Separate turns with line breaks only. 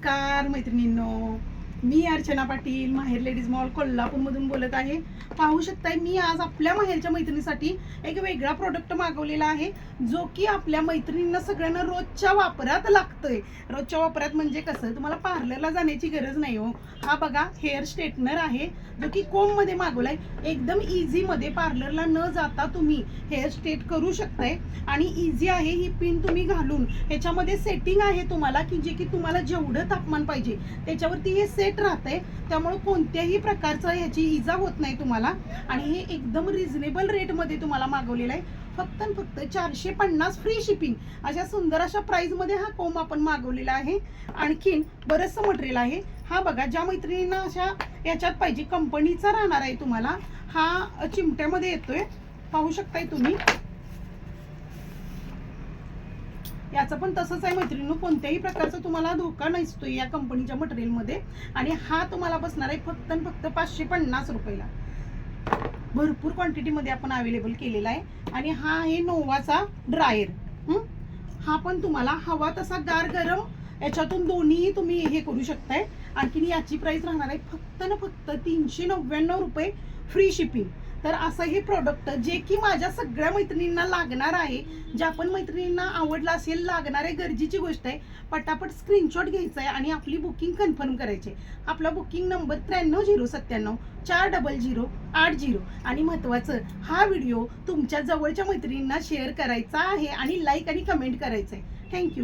नमस्कार मैत्रिणींनो, मी अर्चना पाटील माहेर लेडीज मॉल कोल्हापूरमधून बोलत आहे. पाहू शकताय मी आज आपल्या माहेरच्या मैत्रिणीसाठी एक वेगळा प्रोडक्ट मागवलेला आहे, जो की आपल्या मैत्रिणींना सगळ्यांना रोजच्या वापरात लागतोय. रोजच्या वापरात म्हणजे कसं, तुम्हाला पार्लरला जाण्याची गरज नाही हो. हा बघा हेअर स्ट्रेटनर आहे, जो की कोम मध्ये मागवलाय. एकदम इझी मध्ये पार्लरला न जाता तुम्ही हेअर स्ट्रेट करू शकताय आणि इझी आहे. ही पिन तुम्ही घालून ह्याच्यामध्ये सेटिंग आहे तुम्हाला, की जे की तुम्हाला जेवढं तापमान पाहिजे त्याच्यावरती हे सेट राहतंय. त्यामुळे कोणत्याही प्रकारचं ह्याची इजा होत नाही तुम्हाला. आणि हे एकदम रिझनेबल रेटमध्ये तुम्हाला मागवलेलं आहे. फक्त आणि फक्त 450 फ्री शिपिंग अशा सुंदर अशा प्राइस मध्ये हा कोम आपण मागवलेला आहे. आणखीन बरंचसं मटेरियल आहे. हा बघा, ज्या मैत्रिणींना अशा याच्यात पाहिजे कंपनीचा राहणार आहे तुम्हाला. हा चिमट्यामध्ये येतोय, पाहू शकताय तुम्ही. याचं पण तसंच आहे मैत्रिणींनो, कोणत्याही प्रकारचा तुम्हाला धोका नसतोय या कंपनीच्या मटेरियल मध्ये. आणि हा तुम्हाला बसणार आहे फक्त आणि फक्त 550 रुपयाला. भरपूर क्वांटिटी मध्ये आपण अवेलेबल केलेला आहे. आणि हा आहे नोवाचा ड्रायर. हा पण तुम्हाला हवा तसा गार गरम याच्यातून दोन्ही तुम्ही हे करू शकताय. आणखीन याची प्राइस राहणार आहे फक्त ना फक्त 399 रुपये फ्री शिपिंग. तर असं हे प्रोडक्ट जे की माझ्या सगळ्या मैत्रिणींना लागणार आहे, ज्या पण मैत्रिणींना आवडला असेल, लागणार आहे, गरजेची गोष्ट आहे. पटापट स्क्रीनशॉट घ्यायचा आहे आणि आपली बुकिंग कन्फर्म करायची. आपला बुकिंग नंबर 930794 40080. आणि महत्त्वाचं, हा व्हिडिओ तुमच्या जवळच्या मैत्रिणींना शेअर करायचा आहे आणि लाईक आणि कमेंट करायचं आहे. थँक्यू.